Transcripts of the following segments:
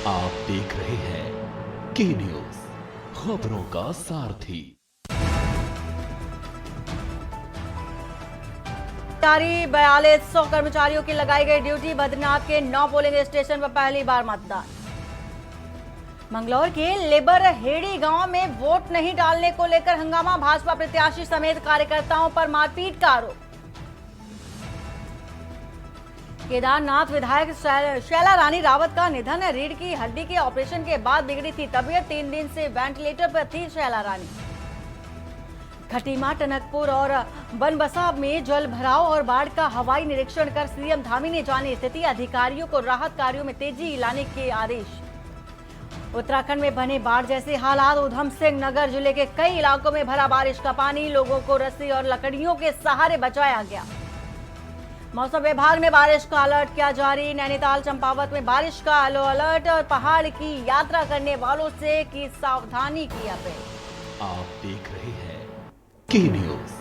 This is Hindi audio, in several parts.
आप देख रहे हैं के न्यूज, खबरों का सारथी। 4200 कर्मचारियों की लगाई गई ड्यूटी। बद्रीनाथ के 9 पोलिंग स्टेशन पर पहली बार मतदान। मंगलौर के लेबर हेड़ी गांव में वोट नहीं डालने को लेकर हंगामा। भाजपा प्रत्याशी समेत कार्यकर्ताओं पर मारपीट का आरोप। केदारनाथ विधायक शैला रानी रावत का निधन। रीढ़ की हड्डी के ऑपरेशन के बाद बिगड़ी थी तबीयत। 3 दिन से वेंटिलेटर पर थी शैला रानी। खटीमा, टनकपुर और बनबसा में जल भराव और बाढ़ का हवाई निरीक्षण कर सीएम धामी ने जानी स्थिति। अधिकारियों को राहत कार्यों में तेजी लाने के आदेश। उत्तराखंड में बने बाढ़ जैसे हालात। उधम सिंह नगर जिले के कई इलाकों में भरा बारिश का पानी। लोगों को रस्सी और लकड़ियों के सहारे बचाया गया। मौसम विभाग ने बारिश का अलर्ट किया जारी। नैनीताल, चंपावत में बारिश का अलर्ट और पहाड़ की यात्रा करने वालों से की सावधानी की अपील। आप देख रहे हैं के न्यूज,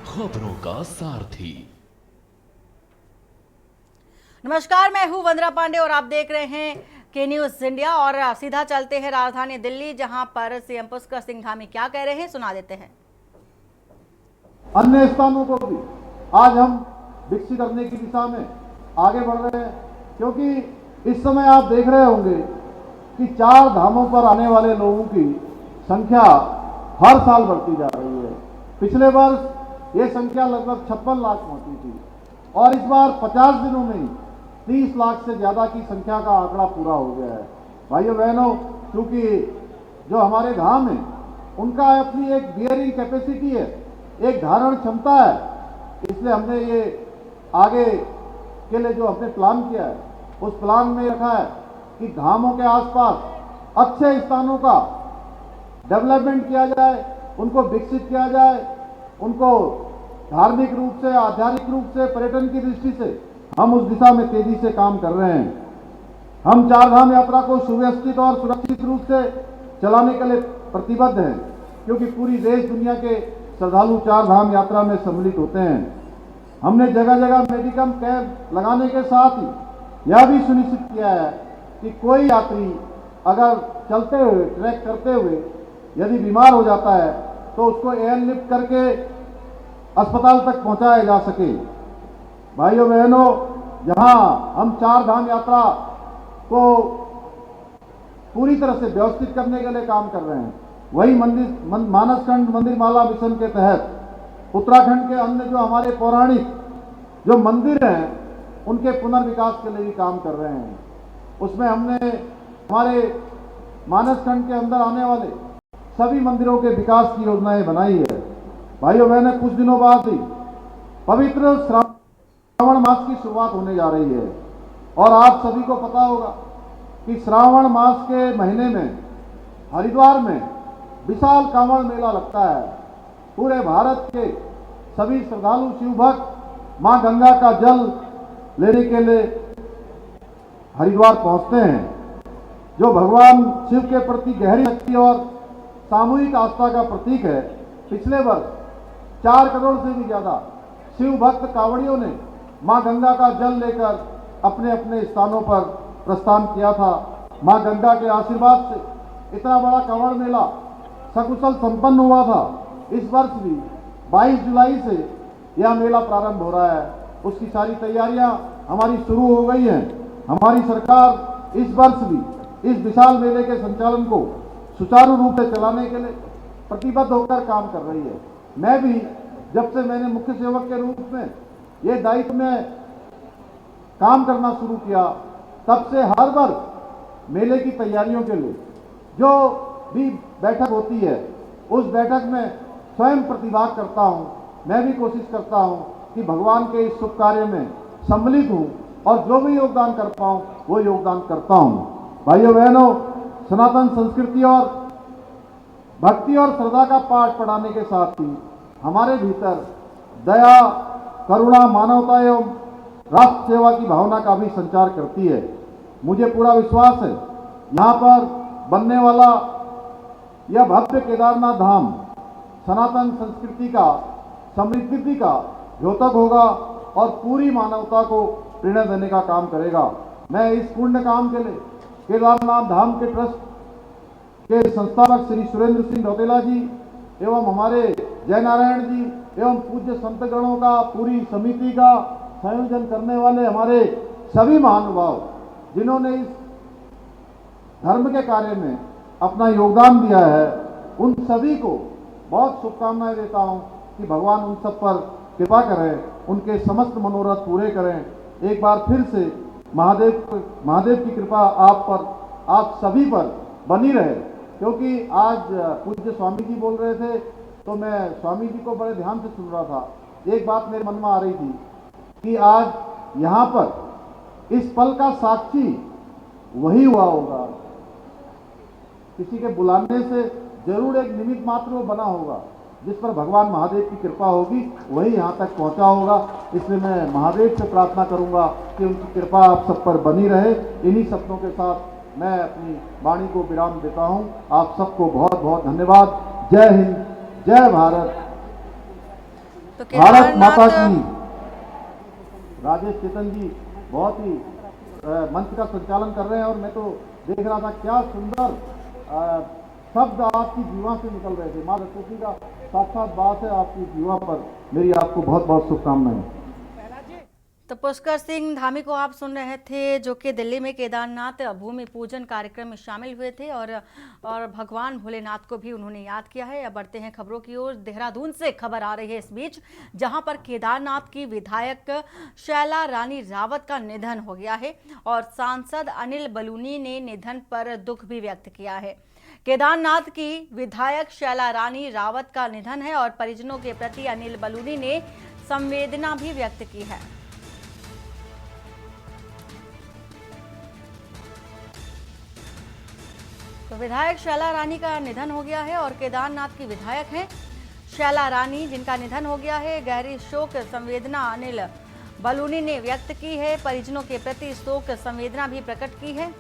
खबरों का सारथी। नमस्कार, मैं हूं वंदना पांडे और आप देख रहे हैं के न्यूज इंडिया। और सीधा चलते हैं राजधानी दिल्ली, जहां पर सीएम पुष्कर सिंह धामी क्या कह रहे हैं, सुना देते हैं। अन्य स्थानों को भी आज हम विकसित करने की दिशा में आगे बढ़ रहे हैं, क्योंकि इस समय आप देख रहे होंगे कि 4 धामों पर आने वाले लोगों की संख्या हर साल बढ़ती जा रही है। पिछले वर्ष ये संख्या लगभग 56 लाख पहुंची थी और इस बार 50 दिनों में ही 30 लाख से ज्यादा की संख्या का आंकड़ा पूरा हो गया है। भाइयों बहनों, क्योंकि जो हमारे धाम है उनका अपनी एक बियरिंग कैपेसिटी है, एक धारण क्षमता है, इसलिए हमने ये आगे के लिए जो हमने प्लान किया है उस प्लान में रखा है कि धामों के आसपास अच्छे स्थानों का डेवलपमेंट किया जाए, उनको विकसित किया जाए, उनको धार्मिक रूप से, आध्यात्मिक रूप से, पर्यटन की दृष्टि से हम उस दिशा में तेजी से काम कर रहे हैं। हम 4 धाम यात्रा को सुव्यवस्थित और सुरक्षित रूप से चलाने के लिए प्रतिबद्ध हैं, क्योंकि पूरी देश दुनिया के श्रद्धालु 4 धाम यात्रा में सम्मिलित होते हैं। हमने जगह जगह मेडिकल कैंप लगाने के साथ ही यह भी सुनिश्चित किया है कि कोई यात्री अगर चलते हुए, ट्रैक करते हुए यदि बीमार हो जाता है तो उसको एयरलिफ्ट करके अस्पताल तक पहुंचाया जा सके। भाइयों बहनों, जहां हम 4 धाम यात्रा को पूरी तरह से व्यवस्थित करने के लिए काम कर रहे हैं, वही मानसखंड मंदिर माला मिशन के तहत उत्तराखंड के अन्य जो हमारे पौराणिक जो मंदिर हैं उनके पुनर्विकास के लिए भी काम कर रहे हैं। उसमें हमने हमारे मानसखंड के अंदर आने वाले सभी मंदिरों के विकास की योजनाएं बनाई है। भाइयों बहनों, कुछ दिनों बाद ही पवित्र श्रावण मास की शुरुआत होने जा रही है और आप सभी को पता होगा कि श्रावण मास के महीने में हरिद्वार में विशाल कांवड़ मेला लगता है। पूरे भारत के सभी श्रद्धालु शिव भक्त मां गंगा का जल लेने के लिए हरिद्वार पहुंचते हैं, जो भगवान शिव के प्रति गहरी भक्ति और सामूहिक आस्था का प्रतीक है। पिछले वर्ष 4 करोड़ से भी ज्यादा शिव भक्त कांवड़ियों ने मां गंगा का जल लेकर अपने अपने स्थानों पर प्रस्थान किया था। मां गंगा के आशीर्वाद से इतना बड़ा कांवड़ मेला सकुशल संपन्न हुआ था। इस वर्ष भी 22 जुलाई से यह मेला प्रारंभ हो रहा है। उसकी सारी तैयारियां हमारी शुरू हो गई हैं। हमारी सरकार इस वर्ष भी इस विशाल मेले के संचालन को सुचारू रूप से चलाने के लिए प्रतिबद्ध होकर काम कर रही है। मैं भी जब से मैंने मुख्य सेवक के रूप में ये दायित्व में काम करना शुरू किया, तब से हर वर्ष मेले की तैयारियों के लिए जो भी बैठक होती है उस बैठक में स्वयं प्रतिभाग करता हूं। मैं भी कोशिश करता हूं कि भगवान के इस शुभ कार्य में सम्मिलित हूं और जो भी योगदान कर पाऊं वो योगदान करता हूं। भाइयों बहनों, सनातन संस्कृति और भक्ति और श्रद्धा का पाठ पढ़ाने के साथ ही हमारे भीतर दया, करुणा, मानवता एवं राष्ट्र सेवा की भावना का भी संचार करती है। मुझे पूरा विश्वास है यहाँ पर बनने वाला यह भव्य केदारनाथ धाम सनातन संस्कृति का, समृद्धि का द्योतक होगा और पूरी मानवता को प्रेरणा देने का काम करेगा। मैं इस पुण्य काम के लिए केदारनाथ धाम के ट्रस्ट के संस्थापक श्री सुरेंद्र सिंह रौतेला जी एवं हमारे जयनारायण जी एवं पूज्य संतगणों का, पूरी समिति का संयोजन करने वाले हमारे सभी महानुभाव जिन्होंने इस धर्म के कार्य में अपना योगदान दिया है, उन सभी को बहुत शुभकामनाएं देता हूं कि भगवान उन सब पर कृपा करें, उनके समस्त मनोरथ पूरे करें। एक बार फिर से महादेव की कृपा आप पर, आप सभी पर बनी रहे। क्योंकि आज पूज्य स्वामी जी बोल रहे थे तो मैं स्वामी जी को बड़े ध्यान से सुन रहा था। एक बात मेरे मन में आ रही थी कि आज यहाँ पर इस पल का साक्षी वही हुआ होगा, किसी के बुलाने से जरूर एक निमित्त मात्र वो बना होगा, जिस पर भगवान महादेव की कृपा होगी वही यहाँ तक पहुँचा होगा। इसलिए मैं महादेव से प्रार्थना करूँगा कि उनकी कृपा आप सब पर बनी रहे। इन्हीं शब्दों के साथ मैं अपनी वाणी को विराम देता हूँ। आप सबको बहुत बहुत धन्यवाद। जय हिंद, जय भारत, तो भारत माता की। राजेश चेतन जी बहुत ही मंच का संचालन कर रहे हैं और मैं तो देख रहा था क्या सुंदर शब्द आपकी जीवा से निकल रहे थे। माँ सरस्वती का साक्षात बात है आपकी जीवा पर। मेरी आपको बहुत बहुत शुभकामनाएं। तो पुष्कर सिंह धामी को आप सुन रहे थे, जो कि दिल्ली में केदारनाथ भूमि पूजन कार्यक्रम में शामिल हुए थे और भगवान भोलेनाथ को भी उन्होंने याद किया है। अब बढ़ते हैं खबरों की ओर। देहरादून से खबर आ रही है इस बीच, जहां पर केदारनाथ की विधायक शैला रानी रावत का निधन हो गया है और सांसद अनिल बलूनी ने निधन पर दुख भी व्यक्त किया है। केदारनाथ की विधायक शैला रानी रावत का निधन है और परिजनों के प्रति अनिल बलूनी ने संवेदना भी व्यक्त की है। तो विधायक शैला रानी का निधन हो गया है और केदारनाथ की विधायक हैं शैला रानी, जिनका निधन हो गया है। गहरी शोक संवेदना अनिल बलूनी ने व्यक्त की है, परिजनों के प्रति शोक संवेदना भी प्रकट की है।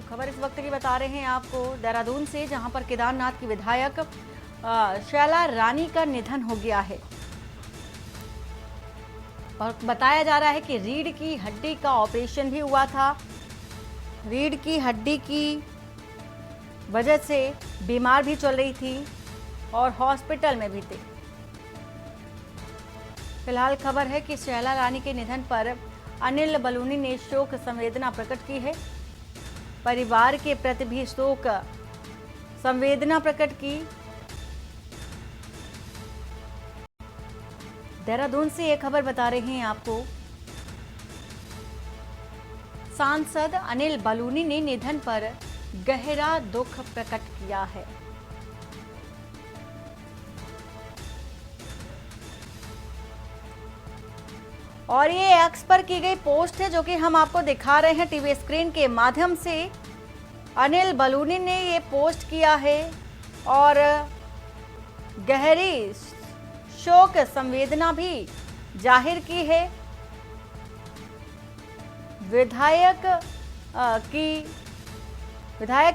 खबर इस वक्त की बता रहे हैं आपको देहरादून से, जहां पर केदारनाथ की विधायक शैला रानी का निधन हो गया है और बताया जा रहा है कि रीढ़ की हड्डी का ऑपरेशन भी हुआ था। रीढ़ की हड्डी की वजह से बीमार भी चल रही थी और हॉस्पिटल में भी थी। फिलहाल खबर है कि शैला रानी के निधन पर अनिल बलूनी ने शोक संवेदना प्रकट की है। परिवार के प्रति भी शोक संवेदना प्रकट की। देहरादून से एक खबर बता रहे हैं आपको, सांसद अनिल बलूनी ने निधन पर गहरा दुख प्रकट किया है। और ये एक्स पर की गई पोस्ट है, जो कि हम आपको दिखा रहे हैं टीवी स्क्रीन के माध्यम से। अनिल बलूनी ने ये पोस्ट किया है और गहरी शोक संवेदना भी जाहिर की है। विधायक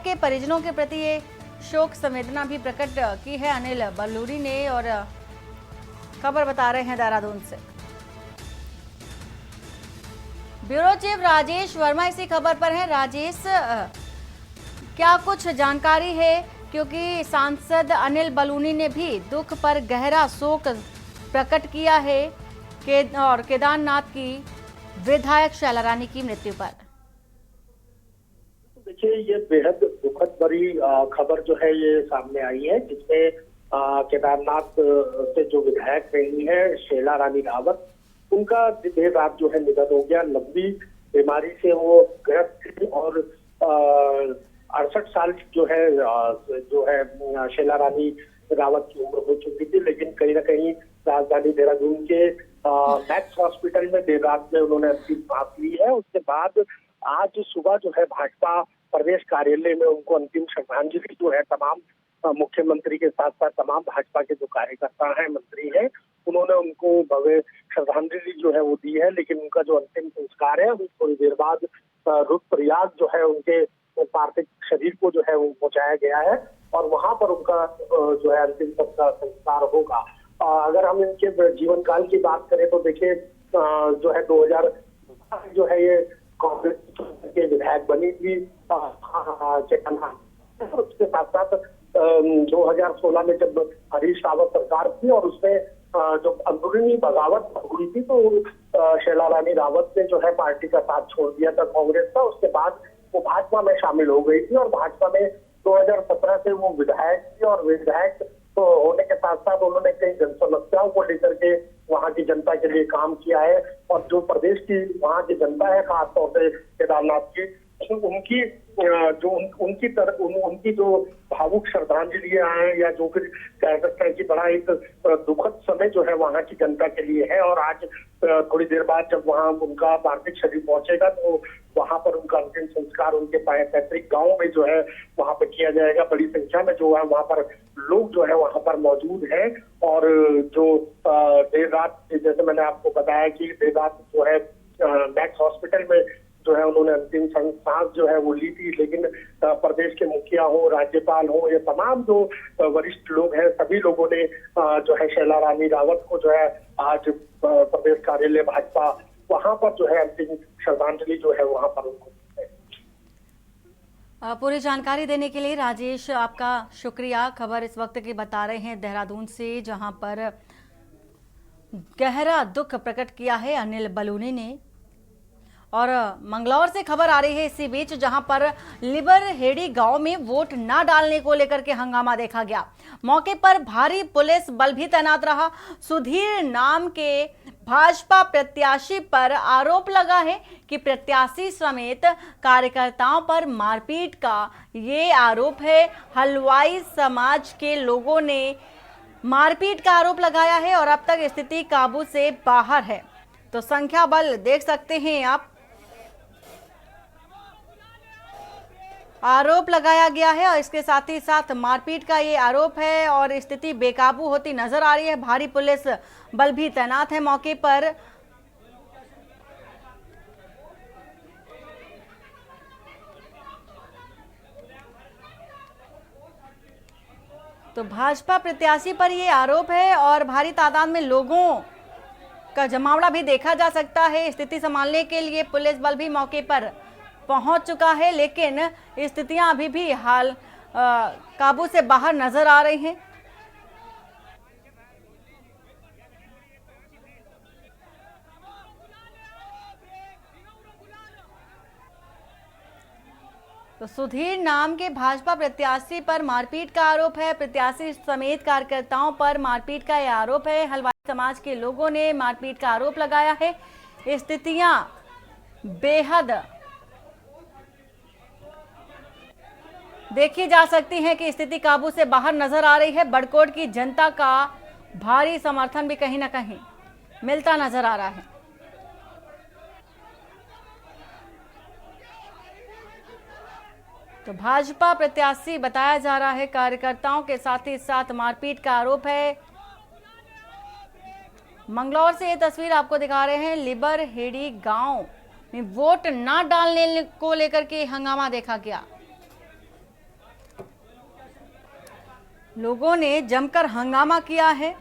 के परिजनों के प्रति ये शोक संवेदना भी प्रकट की है अनिल बलूनी ने। और खबर बता रहे हैं देहरादून से ब्यूरो चीफ राजेश वर्मा इसी खबर पर हैं। राजेश, क्या कुछ जानकारी है, क्योंकि सांसद अनिल बलूनी ने भी दुख पर गहरा शोक प्रकट किया है और केदारनाथ की विधायक शैला रानी की मृत्यु पर। देखिए, ये बेहद दुखद भरी खबर जो है ये सामने आई है, जिसमें केदारनाथ से जो विधायक रही है शैला रानी रावत, उनका देर रात जो है निधन हो गया। लंबी बीमारी से वो ग्रस्त थी और 68 साल जो है शैला रानी रावत की उम्र हो चुकी थी। लेकिन कहीं ना कहीं राजधानी देहरादून के मैक्स हॉस्पिटल में देर रात में उन्होंने अंतिम सांस ली है। उसके बाद आज सुबह जो है भाजपा प्रदेश कार्यालय में उनको अंतिम श्रद्धांजलि जो है तमाम मुख्यमंत्री के साथ साथ तमाम भाजपा के जो कार्यकर्ता हैं, मंत्री हैं, उन्होंने उनको भव्य श्रद्धांजलि जो है वो दी है। लेकिन उनका जो अंतिम संस्कार है वो थोड़ी देर बाद रुद्रप्रयाग जो है उनके पार्थिव शरीर को जो है वो पहुंचाया गया है और वहां पर उनका जो है अंतिम संस्कार होगा। अगर हम इनके जीवन काल की बात करें तो देखिए जो है 2000 जो है ये कांग्रेस के विधायक बनी थी उसके साथ साथ 2016 में जब हरीश रावत सरकार थी और उसमें जो अंदरूनी बगावत हुई थी तो शैला रानी रावत ने जो है पार्टी का साथ छोड़ दिया था कांग्रेस का। उसके बाद वो भाजपा में शामिल हो गई थी और भाजपा में 2017 से वो विधायक थी और विधायक तो होने के साथ साथ उन्होंने कई जन समस्याओं को लेकर के वहाँ की जनता के लिए काम किया है और जो प्रदेश की वहाँ की जनता है खासतौर से केदारनाथ की उनकी जो उनकी जो भावुक श्रद्धांजलियां हैं या जो फिर कह सकते हैं कि बड़ा एक दुखद समय जो है वहाँ की जनता के लिए है। और आज थोड़ी देर बाद जब वहाँ उनका पार्थिव शरीर पहुंचेगा तो वहाँ पर उनका अंतिम संस्कार उनके पैतृक गांव में जो है वहाँ पर किया जाएगा। बड़ी संख्या में जो है वहाँ पर लोग जो है वहाँ पर मौजूद हैं और जो देर रात जैसे मैंने आपको बताया कि देर रात जो है मैक्स हॉस्पिटल में जो है उन्होंने अंतिम सांस जो है वो ली थी, लेकिन प्रदेश के मुखिया हो, राज्यपाल हो, ये तमाम जो वरिष्ठ लोग हैं सभी लोगों ने जो है शैला रानी रावत को जो है आज प्रदेश कार्यालय भाजपा वहां पर जो है अंतिम श्रद्धांजलि जो है वहां पर उनको। पूरी जानकारी देने के लिए राजेश आपका शुक्रिया। खबर इस वक्त की बता रहे हैं देहरादून से, जहां पर गहरा दुख प्रकट किया है अनिल बलूनी ने। और मंगलौर से खबर आ रही है इसी बीच, जहां पर लिबर हेड़ी गांव में वोट न डालने को लेकर के हंगामा देखा गया। मौके पर भारी पुलिस बल भी तैनात रहा। सुधीर नाम के भाजपा प्रत्याशी पर आरोप लगा है कि प्रत्याशी समेत कार्यकर्ताओं पर मारपीट का ये आरोप है। हलवाई समाज के लोगों ने मारपीट का आरोप लगाया है और अब तक स्थिति काबू से बाहर है। तो संख्या बल देख सकते हैं आप, आरोप लगाया गया है और इसके साथ ही साथ मारपीट का ये आरोप है और स्थिति बेकाबू होती नजर आ रही है। भारी पुलिस बल भी तैनात है मौके पर। तो भाजपा प्रत्याशी पर ये आरोप है और भारी तादाद में लोगों का जमावड़ा भी देखा जा सकता है। स्थिति संभालने के लिए पुलिस बल भी मौके पर पहुंच चुका है, लेकिन स्थितियां अभी भी काबू से बाहर नजर आ रही हैं। तो सुधीर नाम के भाजपा प्रत्याशी पर मारपीट का आरोप है। प्रत्याशी समेत कार्यकर्ताओं पर मारपीट का यह आरोप है। हलवाई समाज के लोगों ने मारपीट का आरोप लगाया है। स्थितियां बेहद देखी जा सकती हैं कि स्थिति काबू से बाहर नजर आ रही है। बड़कोट की जनता का भारी समर्थन भी कहीं ना कहीं मिलता नजर आ रहा है। तो भाजपा प्रत्याशी बताया जा रहा है, कार्यकर्ताओं के साथ ही साथ मारपीट का आरोप है। मंगलौर से ये तस्वीर आपको दिखा रहे हैं। लिबर हेड़ी गांव में वोट ना डालने को लेकर के हंगामा देखा गया। लोगों ने जमकर हंगामा किया है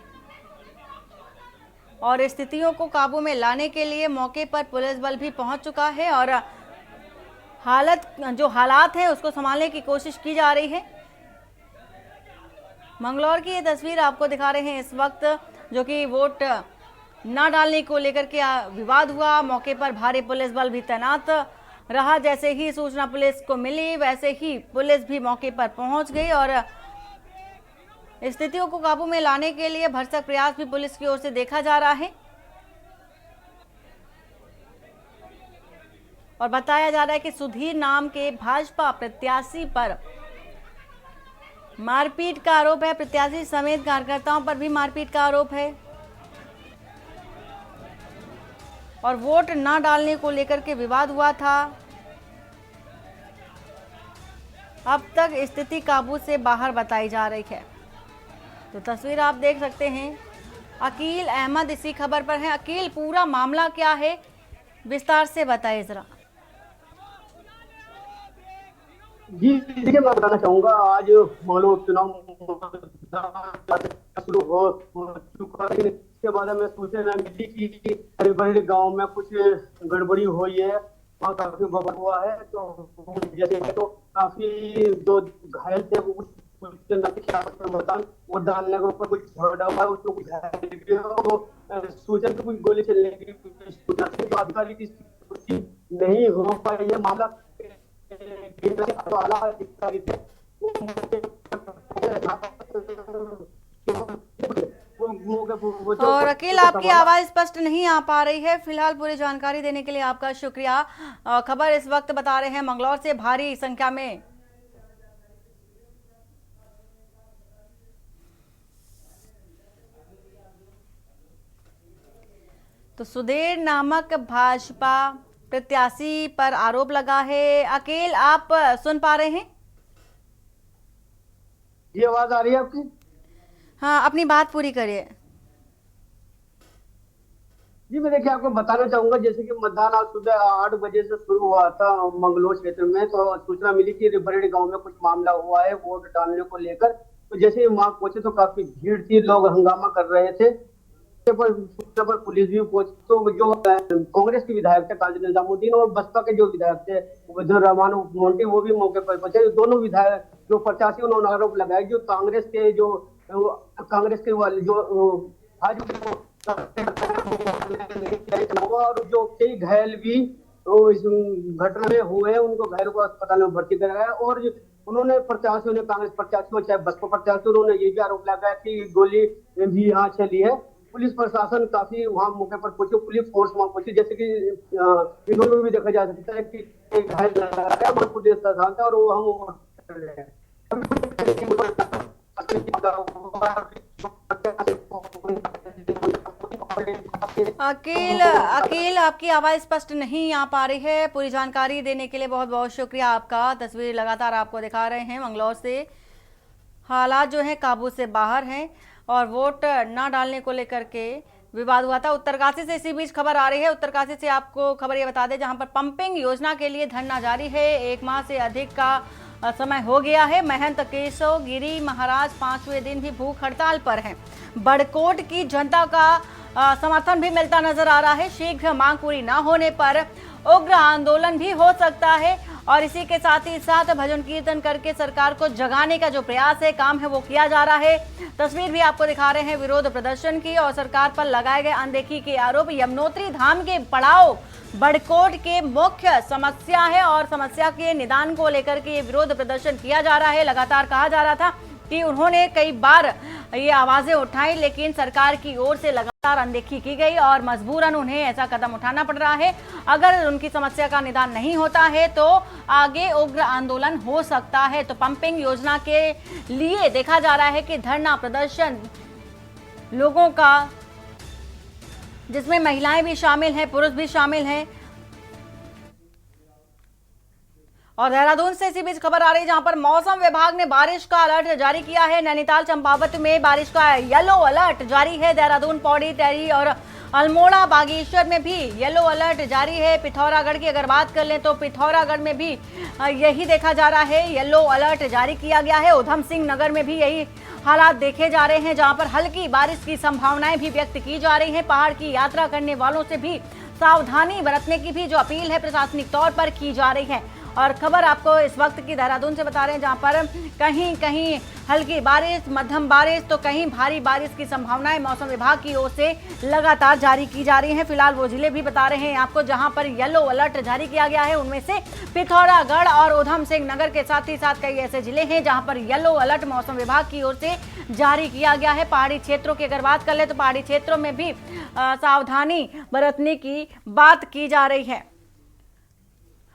और स्थितियों को काबू में लाने के लिए मौके पर पुलिस बल भी पहुंच चुका है और हालात हैं उसको संभालने की कोशिश की जा रही है। मंगलौर की ये तस्वीर आपको दिखा रहे हैं इस वक्त, जो कि वोट ना डालने को लेकर के विवाद हुआ। मौके पर भारी पुलिस बल भी तैनात रहा। जैसे ही सूचना पुलिस को मिली वैसे ही पुलिस भी मौके पर पहुंच गई और स्थितियों को काबू में लाने के लिए भरसक प्रयास भी पुलिस की ओर से देखा जा रहा है। और बताया जा रहा है कि सुधीर नाम के भाजपा प्रत्याशी पर मारपीट का आरोप है। प्रत्याशी समेत कार्यकर्ताओं पर भी मारपीट का आरोप है और वोट ना डालने को लेकर के विवाद हुआ था। अब तक स्थिति काबू से बाहर बताई जा रही है। तो तस्वीर आप देख सकते हैं। अकील अहमद इसी खबर पर है। अकील, पूरा मामला क्या है, विस्तार से बताइए जरा। जी देखिए, मैं बताना चाहूंगा, आज मानो चुनाव शुरू हो चुका है, इसके बाद हमें सूचना मिली कि हरिबरी गांव में कुछ गड़बड़ी हुई है, वहाँ काफी बवाल हुआ है। तो जैसे तो काफी जो घायल थे वो मतदान वोट डालने के ऊपर कुछ झगड़ा हुआ, उसको कुछ घायल भी हो, वो सूचना की कुछ गोली चलने की सूचना थी, तो अधिकारी की पुष्टि नहीं हो पाई है। मामला और अकील, आपकी आवाज स्पष्ट नहीं आ पा रही है। फिलहाल पूरी जानकारी देने के लिए आपका शुक्रिया। खबर इस वक्त बता रहे हैं मंगलौर से भारी संख्या में तो सुधीर नामक भाजपा प्रत्याशी पर आरोप लगा है। अकील, आप सुन पा रहे हैं? ये आवाज आ रही है आपकी? हाँ, अपनी बात पूरी करिए। जी मैं देखिए आपको बताना चाहूंगा, जैसे कि मतदान आज सुबह 8 बजे से शुरू हुआ था मंगलोर क्षेत्र में, तो सूचना मिली कि रिबरेड गांव में कुछ मामला हुआ है वोट डालने को लेकर। तो जैसे ही वहां पहुंचे तो काफी भीड़ थी, लोग हंगामा कर रहे थे। सूचना पर पुलिस भी पहुंची, तो जो कांग्रेस के विधायक थे काजी निजामुद्दीन और बसपा के जो विधायक थे वजीर रहमान मोंटी, वो भी मौके पर पहुंचे। दोनों विधायक जो प्रत्याशी, उन्होंने आरोप लगाया जो कांग्रेस के वाले जो और जो कई घायल भी तो इस घटना में हुए हैं, उनको घायलों को अस्पताल में भर्ती कराया। और उन्होंने प्रत्याशियों ने, कांग्रेस प्रत्याशियों चाहे बसपा प्रत्याशियों, उन्होंने ये भी आरोप लगाया कि गोली भी यहाँ चली है। पुलिस प्रशासन काफी वहां मौके पर पहुंची, पुलिस फोर्स वहां पहुंची, जैसे कि वीडियो में भी देखा जा सकता है कि घायल पुलिस प्रशासन था और वो हम अकील, आपकी आवाज स्पष्ट नहीं आ पा रही है। पूरी जानकारी देने के लिए बहुत बहुत शुक्रिया आपका। तस्वीर लगातार आपको दिखा रहे हैं मंगलौर से। हालात जो है काबू से बाहर हैं और वोट ना डालने को लेकर के विवाद हुआ था। उत्तरकाशी से इसी बीच खबर आ रही है। उत्तरकाशी से आपको खबर ये बता दें, जहां पर पंपिंग योजना के लिए धरना जारी है। 1 माह से अधिक का समय हो गया है। महंत केशव गिरी महाराज 5वें दिन भी भूख हड़ताल पर हैं। बड़कोट की जनता का समर्थन भी मिलता नजर आ रहा है। शीघ्र मांग पूरी न होने पर उग्र आंदोलन भी हो सकता है और इसी के साथ ही साथ भजन कीर्तन करके सरकार को जगाने का जो प्रयास है, काम है, वो किया जा रहा है। तस्वीर भी आपको दिखा रहे हैं विरोध प्रदर्शन की और सरकार पर लगाए गए अनदेखी के आरोप। यमुनोत्री धाम के पड़ाव बड़कोट के मुख्य समस्या है और समस्या के निदान को लेकर के ये विरोध प्रदर्शन किया जा रहा है। लगातार कहा जा रहा था कि उन्होंने कई बार ये आवाजें उठाई, लेकिन सरकार की ओर से लगातार अनदेखी की गई और मजबूरन उन्हें ऐसा कदम उठाना पड़ रहा है। अगर उनकी समस्या का निदान नहीं होता है तो आगे उग्र आंदोलन हो सकता है। तो पंपिंग योजना के लिए देखा जा रहा है कि धरना प्रदर्शन लोगों का, जिसमें महिलाएं भी शामिल हैं, पुरुष भी शामिल हैं। और देहरादून से इसी बीच खबर आ रही है, जहां पर मौसम विभाग ने बारिश का अलर्ट जारी किया है। नैनीताल चंपावत में बारिश का येलो अलर्ट जारी है। देहरादून, पौड़ी, टेहरी और अल्मोड़ा, बागेश्वर में भी येलो अलर्ट जारी है। पिथौरागढ़ की अगर बात कर लें तो पिथौरागढ़ में भी यही देखा जा रहा है, येलो अलर्ट जारी किया गया है। उधम सिंह नगर में भी यही हालात देखे जा रहे हैं, जहां पर हल्की बारिश की संभावनाएं भी व्यक्त की जा रही हैं। पहाड़ की यात्रा करने वालों से भी सावधानी बरतने की भी जो अपील है प्रशासनिक तौर पर की जा रही है। और खबर आपको इस वक्त की देहरादून से बता रहे हैं, जहां पर कहीं कहीं हल्की बारिश, मध्यम बारिश तो कहीं भारी बारिश की संभावनाएं मौसम विभाग की ओर से लगातार जारी की जा रही हैं। फिलहाल वो जिले भी बता रहे हैं आपको जहां पर येलो अलर्ट जारी किया गया है, उनमें से पिथौरागढ़ और उधम सिंह नगर के साथ ही साथ कई ऐसे जिले हैं जहां पर येलो अलर्ट मौसम विभाग की ओर से जारी किया गया है। पहाड़ी क्षेत्रों की अगर बात कर ले तो पहाड़ी क्षेत्रों में भी सावधानी बरतने की बात की जा रही है।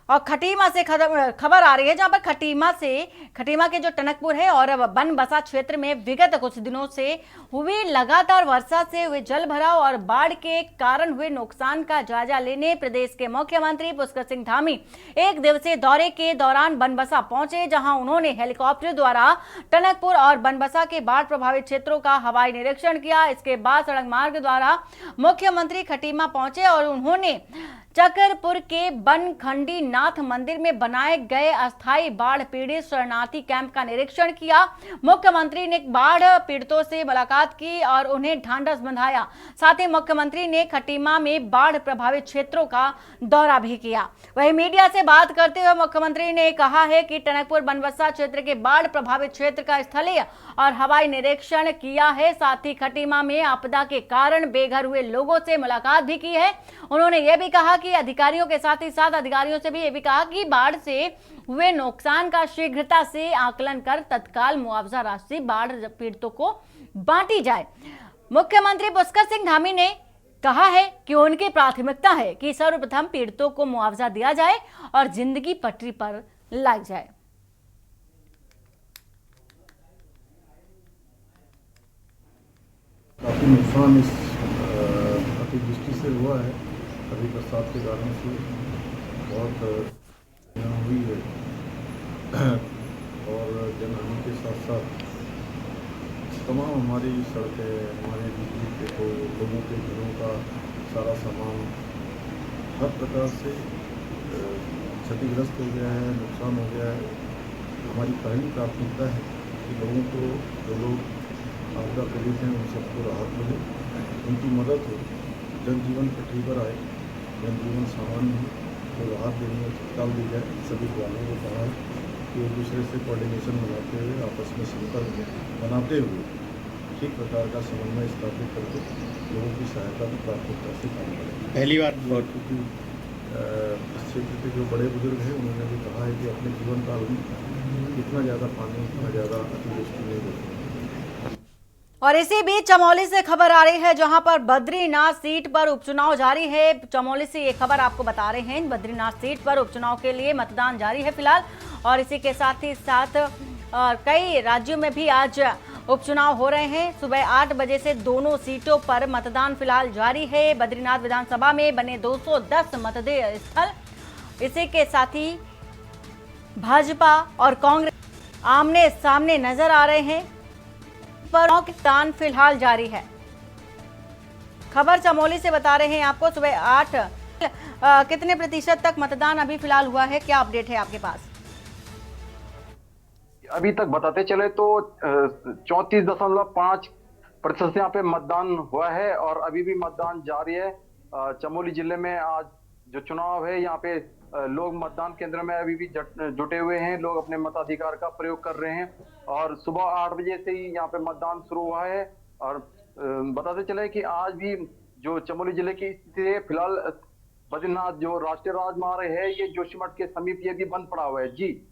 और खटीमा से खबर आ रही है, जहां पर खटीमा के जो टनकपुर है और बनबसा क्षेत्र में विगत कुछ दिनों से हुई लगातार वर्षा से हुए जल भराव और बाढ़ के कारण हुए नुकसान का जायजा लेने प्रदेश के मुख्यमंत्री पुष्कर सिंह धामी 1 दिवसीय दौरे के दौरान बनबसा पहुंचे, जहां उन्होंने हेलीकॉप्टर द्वारा टनकपुर और बनबसा के बाढ़ प्रभावित क्षेत्रों का हवाई निरीक्षण किया। इसके बाद सड़क मार्ग द्वारा मुख्यमंत्री खटीमा पहुंचे और उन्होंने चकरपुर के बनखंडी नाथ मंदिर में बनाए गए अस्थायी बाढ़ पीड़ित शरणार्थी कैंप का निरीक्षण किया। मुख्यमंत्री ने बाढ़ पीड़ितों से मुलाकात की और उन्हें ढांढस बंधाया। साथ ही मुख्यमंत्री ने खटीमा में बाढ़ प्रभावित क्षेत्रों का दौरा भी किया। वहीं मीडिया से बात करते हुए मुख्यमंत्री ने कहा है कि टनकपुर बनबसा क्षेत्र के बाढ़ प्रभावित क्षेत्र का स्थलीय और हवाई निरीक्षण किया है। साथ ही खटीमा में आपदा के कारण बेघर हुए लोगों से मुलाकात भी की है। उन्होंने यह भी कहा कि अधिकारियों के साथ ही साथ अधिकारियों से भी यह भी कहा कि बाढ़ से हुए नुकसान का शीघ्रता से आकलन कर तत्काल मुआवजा राशि बाढ़ पीड़ितों को बांटी जाए। मुख्यमंत्री पुष्कर सिंह धामी ने कहा है कि उनकी प्राथमिकता है कि सर्वप्रथम पीड़ितों को मुआवजा दिया जाए और जिंदगी पटरी पर लाई जाए। काफ़ी नुकसान इस अतिवृष्टि से हुआ है। अभी बरसात के कारण से बहुत हुई है और जनहानि के साथ साथ तमाम हमारी सड़कें, हमारे बिजली के तो लोगों के घरों का सारा सामान हर प्रकार से क्षतिग्रस्त हो गया है, नुकसान हो गया है। हमारी पहली प्राथमिकता है कि लोगों को, जो लोग आपदा पीड़ित हैं, उन सबको राहत मिले, उनकी मदद हो, जनजीवन पटरी पर आए, जनजीवन सामान्य हो, तो राहत देने में तत्काल दी जाए। सभी वालों को कहा है कि एक दूसरे से कोऑर्डिनेशन बनाते हुए, आपस में संपर्क बनाते हुए ठीक प्रकार का समन्वय स्थापित करके लोगों की सहायता की प्राथमिकता से काम करें। पहली बार क्योंकि इस क्षेत्र के जो बड़े बुजुर्ग हैं, उन्होंने भी कहा है कि अपने जीवन काल में इतना ज़्यादा पानी, इतना ज़्यादा अतिवृष्टि नहीं देखी। और इसी बीच चमोली से खबर आ रही है, जहां पर बद्रीनाथ सीट पर उपचुनाव जारी है। चमोली से ये खबर आपको बता रहे हैं। बद्रीनाथ सीट पर उपचुनाव के लिए मतदान जारी है फिलहाल, और इसी के साथ ही साथ कई राज्यों में भी आज उपचुनाव हो रहे हैं। सुबह 8 बजे से दोनों सीटों पर मतदान फिलहाल जारी है। बद्रीनाथ विधानसभा में बने 210 मतदेय स्थल। इसी के साथ ही भाजपा और कांग्रेस आमने सामने नजर आ रहे हैं। पर मतदान फिलहाल जारी है। खबर चमोली से बता रहे हैं आपको। सुबह 8 कितने प्रतिशत तक मतदान अभी फिलहाल हुआ है, क्या अपडेट है आपके पास? अभी तक बताते चले तो 34.5% यहाँ पे मतदान हुआ है और अभी भी मतदान जारी है। चमोली जिले में आज जो चुनाव है, यहाँ पे लोग मतदान केंद्र में अभी भी जुटे हुए हैं। लोग अपने मताधिकार का प्रयोग कर रहे हैं और सुबह 8 बजे से ही यहाँ पे मतदान शुरू हुआ है। और बताते चले कि आज भी जो चमोली जिले की स्थिति है, फिलहाल बद्रीनाथ जो राष्ट्रीय राजमार्ग है, ये जोशीमठ के समीप ये भी बंद पड़ा हुआ है। जी,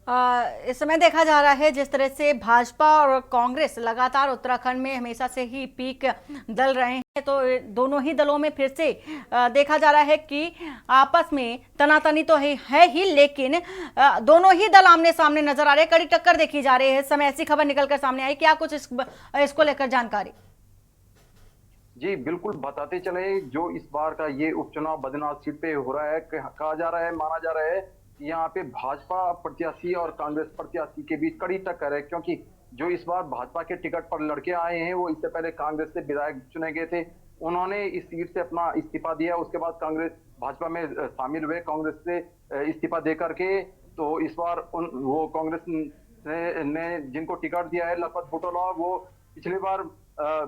इस समय देखा जा रहा है जिस तरह से भाजपा और कांग्रेस लगातार उत्तराखंड में हमेशा से ही पीक दल रहे हैं, तो दोनों ही दलों में फिर से देखा जा रहा है कि आपस में तनातनी तो है ही, लेकिन दोनों ही दल आमने सामने नजर आ रहे हैं। कड़ी टक्कर देखी जा रही है। इस समय ऐसी खबर निकलकर सामने आई, क्या कुछ इसको लेकर जानकारी? जी बिल्कुल, बताते चले जो इस बार का ये उपचुनाव बद्रीनाथ सीट पे हो रहा है, कहा जा रहा है, माना जा रहा है यहाँ पे भाजपा प्रत्याशी और कांग्रेस प्रत्याशी के बीच कड़ी टक्कर है, क्योंकि जो इस बार भाजपा के टिकट पर लड़के आए हैं, वो इससे पहले कांग्रेस से विधायक चुने गए थे। उन्होंने इस सीट से अपना इस्तीफा दिया, उसके बाद कांग्रेस भाजपा में शामिल हुए। कांग्रेस से इस्तीफा दे करके तो इस बार वो कांग्रेस ने जिनको टिकट दिया है, लखपत बुटोला, वो पिछली बार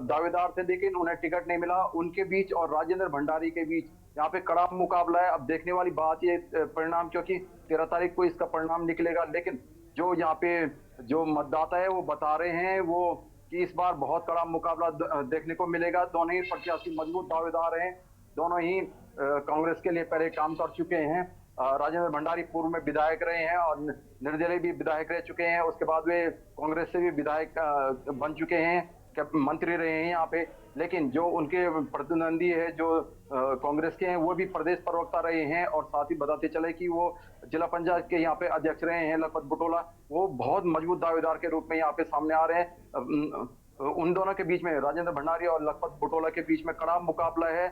दावेदार थे लेकिन उन्हें टिकट नहीं मिला। उनके बीच और राजेंद्र भंडारी के बीच यहाँ पे कड़ा मुकाबला है। अब देखने वाली बात ये परिणाम, क्योंकि 13 तारीख को इसका परिणाम निकलेगा, लेकिन जो यहाँ पे जो मतदाता है वो बता रहे हैं वो कि इस बार बहुत कड़ा मुकाबला देखने को मिलेगा। दोनों ही प्रत्याशी मजबूत दावेदार हैं, दोनों ही कांग्रेस के लिए पहले काम कर चुके हैं। राजेंद्र भंडारी पूर्व में विधायक रहे हैं और निर्दलीय भी विधायक रह चुके हैं। उसके बाद वे कांग्रेस से भी विधायक बन चुके हैं, मंत्री रहे हैं यहाँ पे। लेकिन जो उनके प्रतिद्वंदी है जो कांग्रेस के हैं, वो भी प्रदेश प्रवक्ता रहे हैं और साथ ही बताते चले कि वो जिला पंचायत के यहाँ पे अध्यक्ष रहे हैं, लखपत बुटोला। वो बहुत मजबूत दावेदार के रूप में यहाँ पे सामने आ रहे हैं। उन दोनों के बीच में, राजेंद्र भंडारी और लखपत बुटोला के बीच में कड़ा मुकाबला है।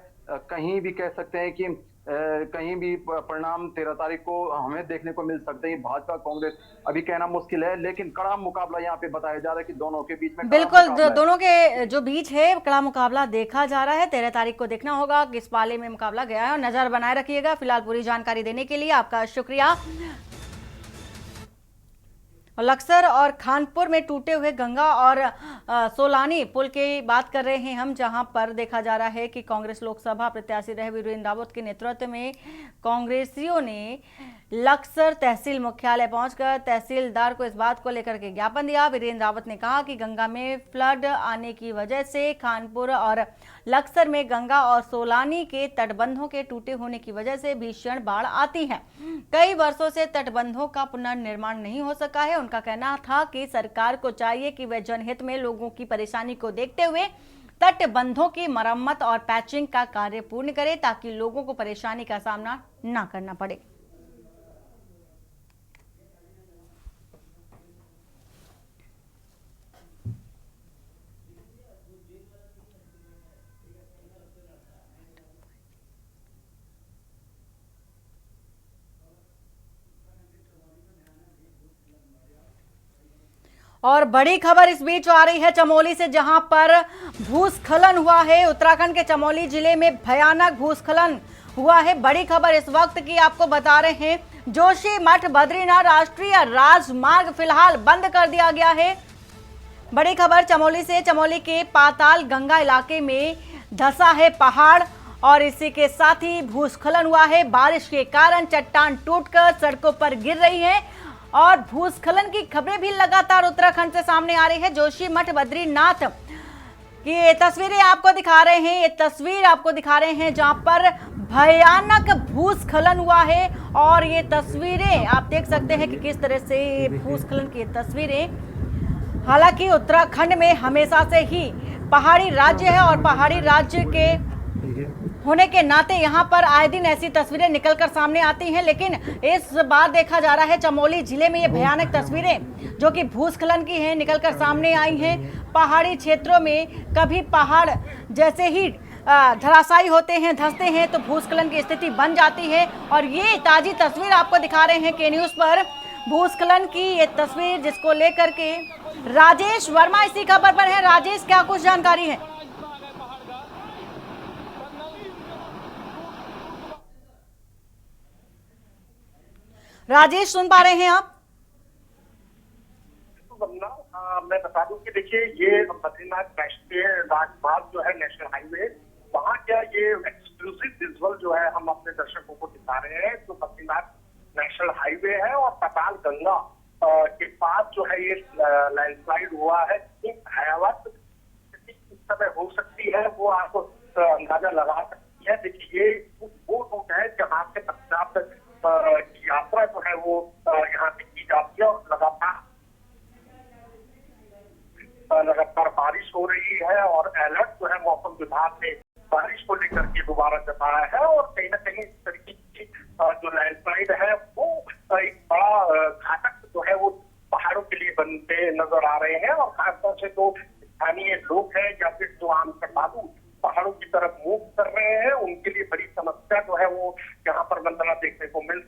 कहीं भी कह सकते हैं कि कहीं भी परिणाम 13 तारीख को हमें देखने को मिल सकते हैं। भाजपा कांग्रेस अभी कहना मुश्किल है, लेकिन कड़ा मुकाबला यहाँ पे बताया जा रहा है कि दोनों के बीच में बिल्कुल, दोनों के जो बीच है कड़ा मुकाबला देखा जा रहा है। 13 तारीख को देखना होगा किस पाले में मुकाबला गया है, और नजर बनाए रखिएगा। फिलहाल पूरी जानकारी देने के लिए आपका शुक्रिया। लक्सर और खानपुर में टूटे हुए गंगा और सोलानी पुल की बात कर रहे हैं हम, जहां पर देखा जा रहा है कि कांग्रेस लोकसभा प्रत्याशी रहे वीरेंद्र रावत के नेतृत्व में कांग्रेसियों ने लक्सर तहसील मुख्यालय पहुंचकर तहसीलदार को इस बात को लेकर के ज्ञापन दिया। वीरेंद्र रावत ने कहा कि गंगा में फ्लड आने की वजह से खानपुर और लक्सर में गंगा और सोलानी के तटबंधों के टूटे होने की वजह से भीषण बाढ़ आती है। कई वर्षों से तटबंधों का पुनर्निर्माण नहीं हो सका है। उनका कहना था कि सरकार को चाहिए कि वह जनहित में लोगों की परेशानी को देखते हुए तटबंधों की मरम्मत और पैचिंग का कार्य पूर्ण करे, ताकि लोगों को परेशानी का सामना न करना पड़े। और बड़ी खबर इस बीच आ रही है चमोली से, जहां पर भूस्खलन हुआ है। उत्तराखंड के चमोली जिले में भयानक भूस्खलन हुआ है। बड़ी खबर इस वक्त की आपको बता रहे हैं। जोशीमठ बद्रीनाथ राष्ट्रीय राजमार्ग फिलहाल बंद कर दिया गया है। बड़ी खबर चमोली से, चमोली के पाताल गंगा इलाके में धंसा है पहाड़, और इसी के साथ ही भूस्खलन हुआ है। बारिश के कारण चट्टान टूटकर सड़कों पर गिर रही है, और भूस्खलन की खबरें भी लगातार उत्तराखंड से सामने आ रही है। जोशीमठ बद्रीनाथ की ये तस्वीरें आपको दिखा रहे हैं, ये तस्वीर आपको दिखा रहे हैं जहां पर भयानक भूस्खलन हुआ है। और ये तस्वीरें आप देख सकते हैं कि किस तरह से भूस्खलन की तस्वीरें। हालांकि उत्तराखंड में हमेशा से ही पहाड़ी राज्य है, और पहाड़ी राज्य के होने के नाते यहाँ पर आए दिन ऐसी तस्वीरें निकलकर सामने आती हैं, लेकिन इस बार देखा जा रहा है चमोली जिले में ये भयानक तस्वीरें जो कि भूस्खलन की हैं निकलकर सामने आई हैं। पहाड़ी क्षेत्रों में कभी पहाड़ जैसे ही धराशायी होते हैं, धंसते हैं, तो भूस्खलन की स्थिति बन जाती है। और ये ताजी तस्वीर आपको दिखा रहे हैं के न्यूज़ पर, भूस्खलन की ये तस्वीर, जिसको लेकर के राजेश वर्मा इसी खबर पर है। राजेश, क्या कुछ जानकारी है? राजेश, सुन पा रहे हैं आप? मैं बता दूं कि देखिए, ये बद्रीनाथ राष्ट्रीय राजमार्ग जो है, नेशनल हाईवे, वहाँ क्या ये एक्सक्लूसिव विजुअल जो है हम अपने दर्शकों को दिखा रहे हैं। तो बद्रीनाथ नेशनल हाईवे है और पाताल गंगा के पास जो है ये लैंडस्लाइड हुआ है। भयावह स्थिति इस समय हो सकती है वो आप अंदाजा लगा सकती है। देखिए, ये वो रूट है जहाँ से पंजाब तक की यात्रा जो है वो यहाँ से की जाती है, और लगातार बारिश हो रही है। और अलर्ट जो है मौसम विभाग ने बारिश को लेकर के दोबारा जताया है। और कहीं ना कहीं इस तरीके की जो लैंडस्लाइड है वो एक बड़ा घातक जो है वो पहाड़ों के लिए बनते नजर आ रहे हैं। और खासतौर से तो स्थानीय लोग हैं या फिर जो आम श्रद्धालु पहाड़ों की तरफ मूव कर रहे हैं, उनके लिए बड़ी समस्या जो है वो यहाँ पर मंडला देखने को मिल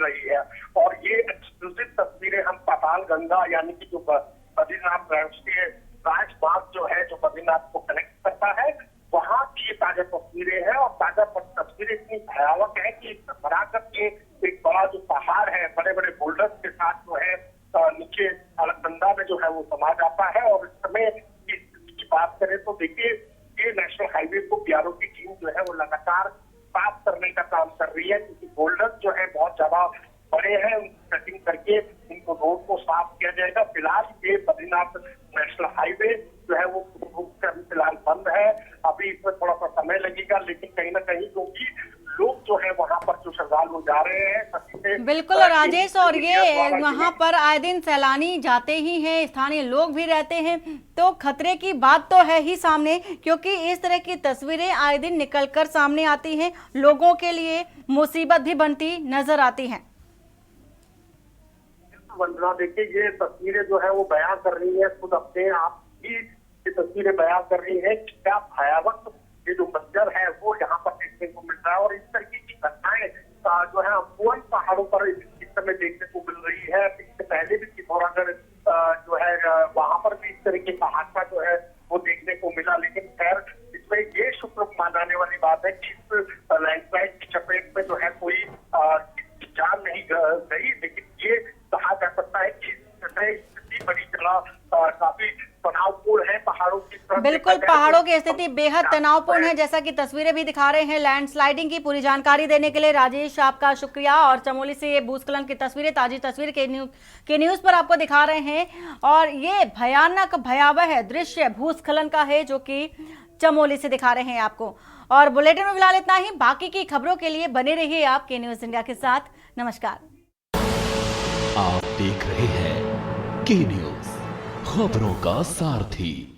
रही है। और ये एक्सक्लूसिव तस्वीरें हम पाताल गंगा यानी कि जो बद्रीनाथ राष्ट्रीय राजमार्ग जो है, जो बद्रीनाथ को कनेक्ट करता है, वहाँ की ये ताजा तस्वीरें हैं। और ताजा तस्वीरें इतनी भयावह है कि बराकर के एक बड़ा जो पहाड़ है, बड़े बड़े बोल्डर्स के साथ जो है नीचे अलकनंदा में जो है वो समा जाता है। और इस समय की बात करें तो देखिए, ये नेशनल हाईवे को बीआरओ की टीम जो है वो लगातार साफ करने का काम कर रही है, क्योंकि बोल्डर जो है बहुत ज्यादा बड़े हैं। उनकी कटिंग करके इनको रोड को साफ किया जाएगा। फिलहाल ये बद्रीनाथ नेशनल हाईवे जो है वो फिलहाल बंद है। अभी इसमें थोड़ा सा समय लगेगा, लेकिन कहीं ना कहीं क्योंकि लोग जो है वहाँ पर जो श्रद्धालु जा रहे हैं। बिल्कुल राजेश, और ये वहाँ पर आए दिन सैलानी जाते ही हैं, स्थानीय लोग भी रहते हैं, तो खतरे की बात तो है ही सामने, क्योंकि इस तरह की तस्वीरें आए दिन निकलकर सामने आती हैं, लोगों के लिए मुसीबत भी बनती नजर आती हैं। वंदना, देखिए, ये तस्वीरें जो है वो बयां कर रही है खुद अपने आप ही ये तस्वीरें बयान कर रही है कि क्या भयावह ये जो मंजर है वो यहाँ पर देखने को मिल रहा है। और इस तरीके की घटनाएं जो है अम्बोई पहाड़ों पर इस समय देखने को मिल रही है। इससे पहले भी पिथौरागढ़ जो है वहां पर भी इस तरीके का हादसा जो है वो देखने को मिला। लेकिन खैर इसमें ये शुक्र मानाने वाली बात है कि इस लैंडस्लाइड की चपेट में जो है कोई जान नहीं गई। लेकिन ये कहा जा सकता है कि स्थिति बड़ी जगह काफी तनावपूर्ण है पहाड़ों की तरफ। बिल्कुल, पहाड़ों की स्थिति बेहद तनावपूर्ण है, जैसा कि तस्वीरें भी दिखा रहे हैं लैंडस्लाइडिंग की। पूरी जानकारी देने के लिए राजेश आपका शुक्रिया। और चमोली से ये भूस्खलन की तस्वीरें, ताजी तस्वीर के न्यूज पर आपको दिखा रहे हैं। और ये भयानक भयावह दृश्य भूस्खलन का है जो कि चमोली से दिखा रहे हैं आपको। और बुलेटिन में फिलहाल इतना ही। बाकी की खबरों के लिए बने रहिए आप के न्यूज इंडिया के साथ। नमस्कार। आप देख रहे हैं के न्यूज, खबरों का सारथी।